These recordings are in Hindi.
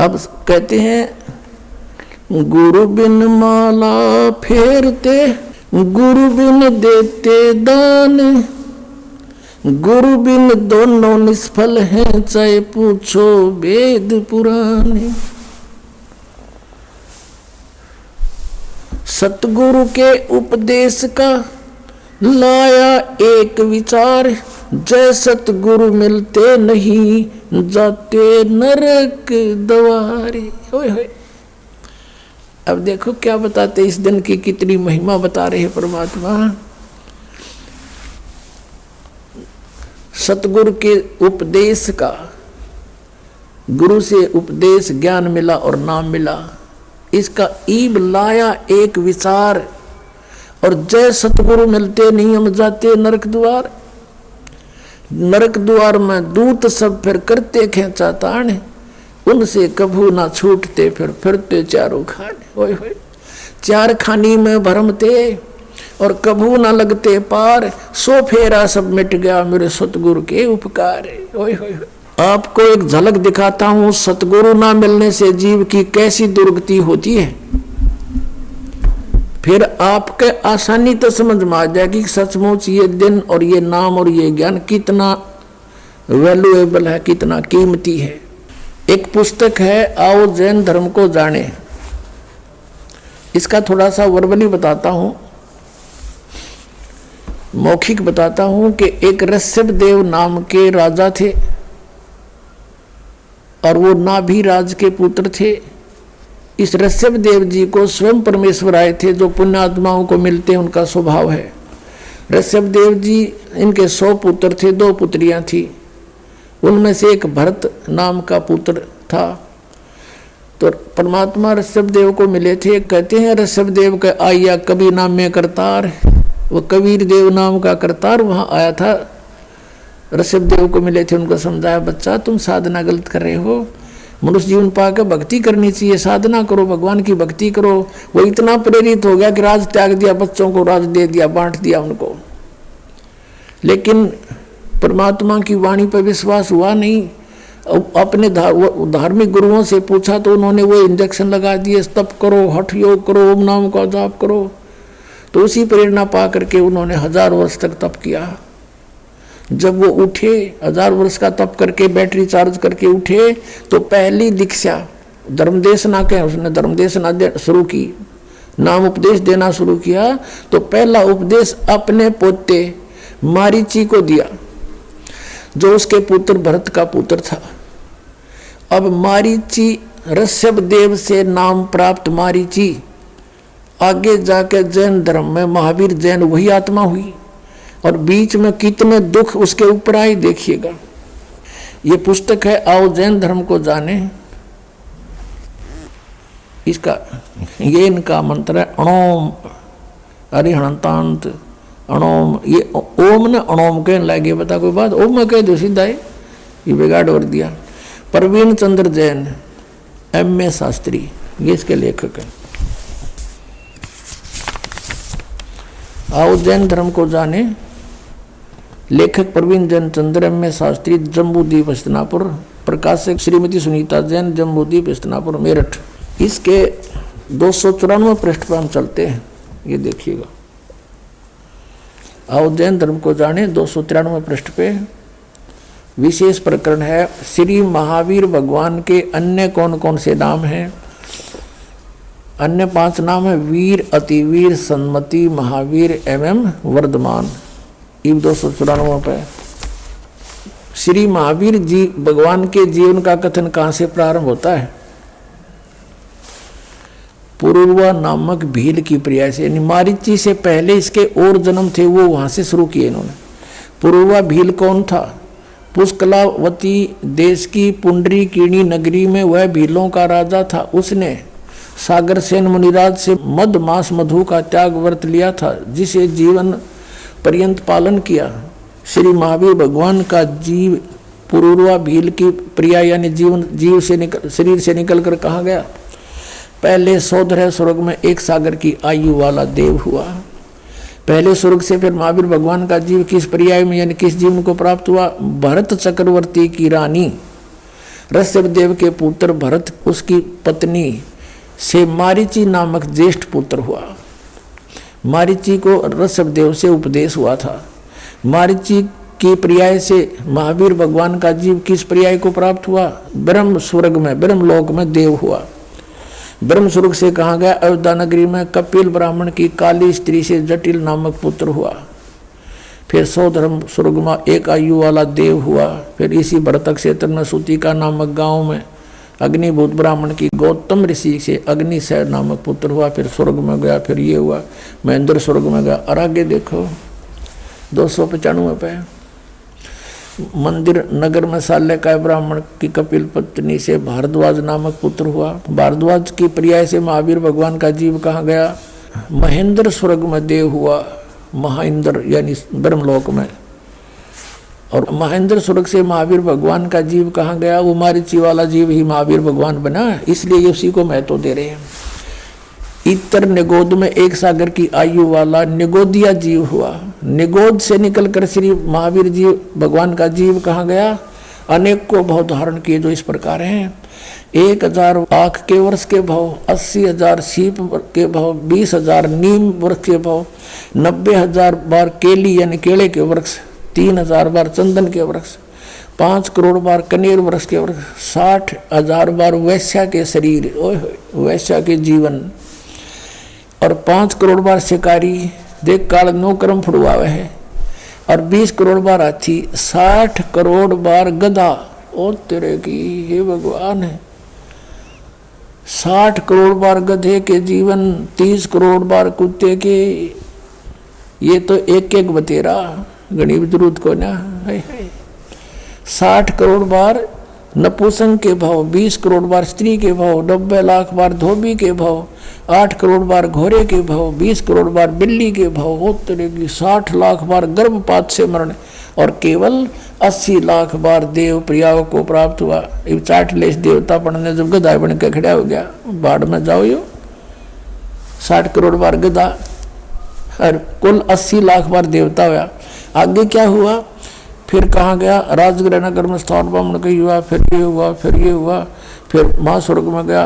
अब कहते हैं गुरु बिन माला फेरते, गुरु बिन देते दान, गुरु बिन दोनों निष्फल हैं, चाहे पूछो वेद पुराने। सतगुरु के उपदेश का लाया एक विचार, जय सतगुरु मिलते नहीं जाते नरक द्वारे। होय होय। अब देखो क्या बताते, इस दिन की कितनी महिमा बता रहे परमात्मा। सतगुरु के उपदेश का, गुरु से उपदेश ज्ञान मिला और नाम मिला, इसका ईब लाया एक विचार, और जय सतगुरु मिलते नहीं हम जाते नरक द्वार। नरक द्वार में दूत सब फिर करते खेचा ताने, उनसे कभू ना छूटते फिरते चारों खाने। ओए होए। चार खानी में भरमते और कभू ना लगते पार, सो फेरा सब मिट गया मेरे सतगुरु के उपकार। ओए होए। आपको एक झलक दिखाता हूं, सतगुरु ना मिलने से जीव की कैसी दुर्गति होती है। फिर आपके आसानी तो समझ में आ जाएगी कि सचमुच ये दिन और ये नाम और ये ज्ञान कितना वैल्यूएबल है, कितना कीमती है। एक पुस्तक है आओ जैन धर्म को जाने, इसका थोड़ा सा वर्बली बताता हूं, मौखिक बताता हूं कि एक ऋषभदेव नाम के राजा थे और वो नाभि राज के पुत्र थे। इस ऋषभदेव जी को स्वयं परमेश्वर आए थे, जो पुण्यात्माओं को मिलते हैं उनका स्वभाव है। ऋषभदेव जी, इनके 100 पुत्र थे, 2 पुत्रियां थी। उनमें से एक भरत नाम का पुत्र था। तो परमात्मा ऋषभदेव को मिले थे। कहते हैं ऋषभदेव का आया कबीर नाम में करतार, वो कबीर देव नाम का करतार वहां आया था। ऋषभदेव को मिले थे, उनको समझाया बच्चा तुम साधना गलत कर रहे हो, मनुष्य जीवन पाकर भक्ति करनी चाहिए, साधना करो, भगवान की भक्ति करो। वो इतना प्रेरित हो गया कि राज त्याग दिया, बच्चों को राज दे दिया, बांट दिया उनको। लेकिन परमात्मा की वाणी पर विश्वास हुआ नहीं। अपने धार्मिक गुरुओं से पूछा तो उन्होंने वो इंजेक्शन लगा दिए, तप करो, हठ योग करो, ओम नाम का जाप करो। तो उसी प्रेरणा पा करके उन्होंने 1000 वर्ष तक तप किया। जब वो उठे, 1000 वर्ष का तप करके बैटरी चार्ज करके उठे, तो पहली दीक्षा धर्मदेशना के, उसने धर्मदेशना शुरू की, नाम उपदेश देना शुरू किया। तो पहला उपदेश अपने पोते मारीची को दिया, जो उसके पुत्र भरत का पुत्र था। अब मारीची ऋषभदेव से नाम प्राप्त मारीची आगे जाके जैन धर्म में महावीर जैन वही आत्मा हुई, और बीच में कितने दुख उसके ऊपर आए देखिएगा। ये पुस्तक है आओ जैन धर्म को जाने, इसका ये इनका मंत्र है अणोम अरिहंतांत अणोम। ये ओम ने अणोम कहने लगे, बता कोई बात, ओम में कह दो सीधा ही, ये बिगाड़ और दिया। प्रवीण चंद्र जैन MA शास्त्री, ये इसके लेखक है। आओ जैन धर्म को जाने, लेखक प्रवीण जैन चंद्र MA शास्त्री, जम्बूद्वीप हस्तिनापुर, प्रकाशक श्रीमती सुनीता जैन, जम्बूद्वीप हस्तिनापुर, मेरठ। इसके 294 पृष्ठ पर हम चलते हैं, ये देखिएगा। आओ जैन धर्म को जाने 293 पृष्ठ पे विशेष प्रकरण है, श्री महावीर भगवान के अन्य कौन कौन से नाम हैं। अन्य 5 नाम है वीर, अतिवीर, सन्मति, महावीर एवं वर्धमान। 294 पे श्री महावीर जी भगवान के जीवन का कथन कहाँ से प्रारंभ होता है? पुरुरवा नामक भील की प्रिया से, मारीची से पहले इसके और जन्म थे, वो वहां से शुरू किए इन्होंने। पुरुरवा भील कौन था? पुष्कलावती देश की पुंडरी कीणी नगरी में वह भीलों का राजा था। उसने सागर सेन मुनिराज से मद मास मधु का त्याग व्रत लिया था, जिसे जीवन पर्यंत पालन किया। श्री महावीर भगवान का जीव पुरुरवा भील की प्रिया यानी जीव से शरीर से निकल कर कहाँ गया? पहले सौधर स्वर्ग में एक सागर की आयु वाला देव हुआ। पहले स्वर्ग से फिर महावीर भगवान का जीव किस पर्याय में यानी किस जीवन को प्राप्त हुआ? भरत चक्रवर्ती की रानी ऋषभ देव के पुत्र भरत उसकी पत्नी से मारीची नामक ज्येष्ठ पुत्र हुआ। मारीची को ऋषभ देव से उपदेश हुआ था। मारीची की पर्याय से महावीर भगवान का जीव किस पर्याय को प्राप्त हुआ? ब्रह्म स्वर्ग में, ब्रह्मलोक में देव हुआ। ब्रह्म स्वर्ग से कहा गया अयोध्या नगरी में कपिल ब्राह्मण की काली स्त्री से जटिल नामक पुत्र हुआ। फिर सौधर्म स्वर्ग में एक आयु वाला देव हुआ। फिर इसी भरतक क्षेत्र में सूतिका नामक गांव में अग्निभूत ब्राह्मण की गौतम ऋषि से अग्निशय नामक पुत्र हुआ। फिर स्वर्ग में गया, फिर ये हुआ, महेंद्र स्वर्ग में गया। और आगे देखो 295 पे मंदिर नगर में शाल्यकाय ब्राह्मण की कपिल पत्नी से भारद्वाज नामक पुत्र हुआ। भारद्वाज की पर्याय से महावीर भगवान का जीव कहाँ गया? महेंद्र स्वर्ग में देव हुआ, महेंद्र यानी ब्रह्मलोक में। और महेंद्र स्वर्ग से महावीर भगवान का जीव कहाँ गया? वो मारीची वाला जीव ही महावीर भगवान बना, इसलिए उसी को महत्व दे रहे हैं। इतर निगोद में एक सागर की आयु वाला निगोदिया जीव हुआ। निगोद से निकलकर श्री महावीर जीव भगवान का जीव कहाँ गया? अनेक को भाव धारण किए जो इस प्रकार हैं। 1000 आख के वर्ष के भाव, 80,000 सीप के भाव, 20,000 नीम वृक्ष के भाव, 90,000 बार केली यानी केले के वृक्ष, 3,000 बार चंदन के वृक्ष, 5 करोड़ बार कनेर वृक्ष के वृक्ष, 60,000 बार वैश्या के शरीर, वैश्या के जीवन, और 5 करोड़ बार शिकारी देख काल नो कर्म फुड़वावे है, और 20 करोड़ बार हाथी, 60 करोड़ बार गधा। ओ तेरे की हे भगवान है, 60 करोड़ बार गधे के जीवन, 30 करोड़ बार कुत्ते के। ये तो एक एक बतेरा गणित जरूरत को ना है। 60 करोड़ बार नपुंसक के भाव, 20 करोड़ बार स्त्री के भाव, 90 लाख बार धोबी के भाव, 8 करोड़ बार घोड़े के भाव, 20 करोड़ बार बिल्ली के भाव, हो तरेगी 60 लाख बार गर्भपात से मरण, और केवल 80 लाख बार देव प्रियाओं को प्राप्त हुआ। ये 40 देवता पढ़ने जब गधा बन के खड़ा हो गया, बाढ़ में जाओ यो 60 करोड़ बार गधा, और कुल 80 लाख बार देवता हुआ। आगे क्या हुआ? फिर कहाँ गया? राजगृह नगर में स्थान ब्राह्मण का हुआ, फिर ये हुआ, फिर ये हुआ, फिर महास्वर्ग में गया,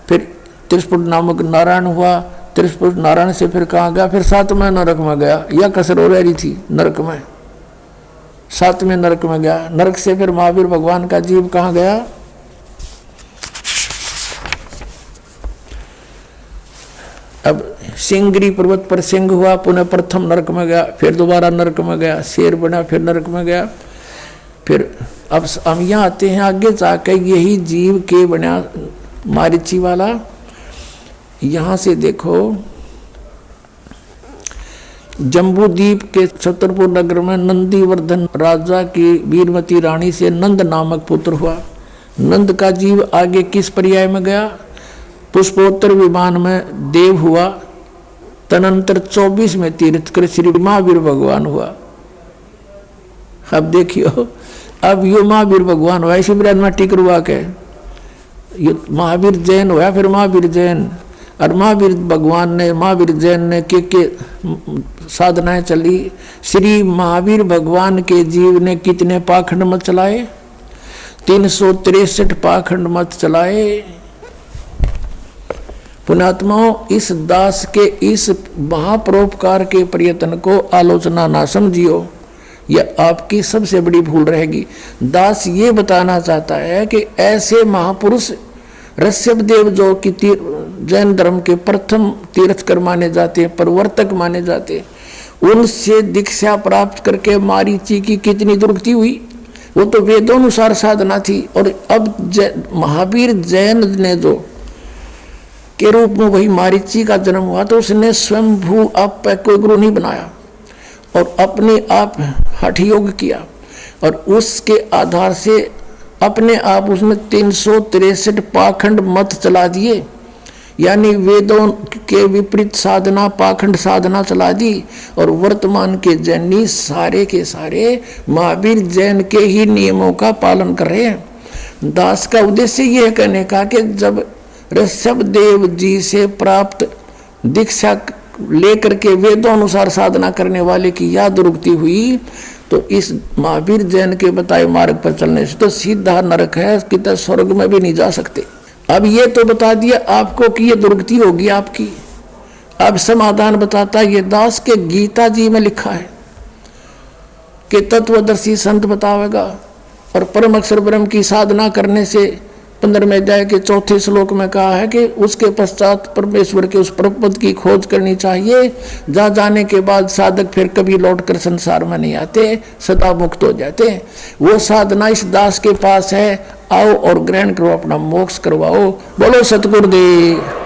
फिर त्रिशपुट नामक नारायण हुआ। त्रिशपुट नारायण से फिर कहाँ गया? फिर 7वें नरक में गया। यह कसर हो रही थी नरक में, 7वें नरक में गया। नरक से फिर महावीर भगवान का जीव कहाँ गया? अब सिंगरी पर्वत पर सिंह हुआ, पुनः प्रथम नरक में गया, फिर दोबारा नरक में गया, शेर बना, फिर नरक में गया। फिर अब हम यहाँ आते हैं आगे जाकर, यही जीव के बना मारीची वाला। यहाँ से देखो जम्बूद्वीप के छतरपुर नगर में नंदीवर्धन राजा की वीरमती रानी से नंद नामक पुत्र हुआ। नंद का जीव आगे किस पर्याय में गया? पुष्पोत्तर विमान में देव हुआ। तदनंतर 24 में तीर्थ कर श्री महावीर भगवान हुआ। अब देखियो, अब यो महावीर भगवान हुआ, इसी ब्रह्म में टिकर हुआ के ये महावीर जैन हुआ, फिर महावीर जैन, और महावीर भगवान ने, महावीर जैन ने के साधनाएं चली। श्री महावीर भगवान के जीव ने कितने पाखंड मत चलाए? 363 पाखंड मत चलाए। पुण्यात्माओं, इस दास के इस महापरोपकार के प्रयत्न को आलोचना ना समझियो, यह आपकी सबसे बड़ी भूल रहेगी। दास ये बताना चाहता है कि ऐसे महापुरुष ऋषभ देव जो कि जैन धर्म के प्रथम तीर्थकर माने जाते हैं, प्रवर्तक माने जाते, उनसे दीक्षा प्राप्त करके मारीची की कितनी दुर्गति हुई। वो तो वेदोनुसार साधना थी। और अब महावीर जैन ने जो के रूप में वही मारीची का जन्म हुआ, तो उसने स्वयंभू आप पे कोई गुरु नहीं बनाया और अपने आप हठ योग किया, और उसके आधार से अपने आप उसमें 363 पाखंड मत चला दिए, यानी वेदों के विपरीत साधना, पाखंड साधना चला दी। और वर्तमान के जैनी सारे के सारे महावीर जैन के ही नियमों का पालन कर रहे हैं। दास का उद्देश्य यह कहने का कि जब ऋषभ देव जी से प्राप्त दीक्षा लेकर के वेदों अनुसार साधना करने वाले की याद दुर्गति हुई तो इस महावीर जैन के बताए मार्ग पर चलने से तो सीधा नरक है, कितना स्वर्ग में भी नहीं जा सकते। अब ये तो बता दिया आपको कि ये दुर्गति होगी आपकी। अब समाधान बताता है, ये दास के गीता जी में लिखा है कि तत्वदर्शी संत बतावेगा और परम अक्षर ब्रह्म की साधना करने से 15वें अध्याय के 4थे श्लोक में कहा है कि उसके पश्चात परमेश्वर के उस परमपद की खोज करनी चाहिए, जहाँ जाने के बाद साधक फिर कभी लौटकर संसार में नहीं आते, सदा मुक्त हो जाते। वो साधना इस दास के पास है, आओ और ग्रहण करो, अपना मोक्ष करवाओ। बोलो सतगुरुदेव।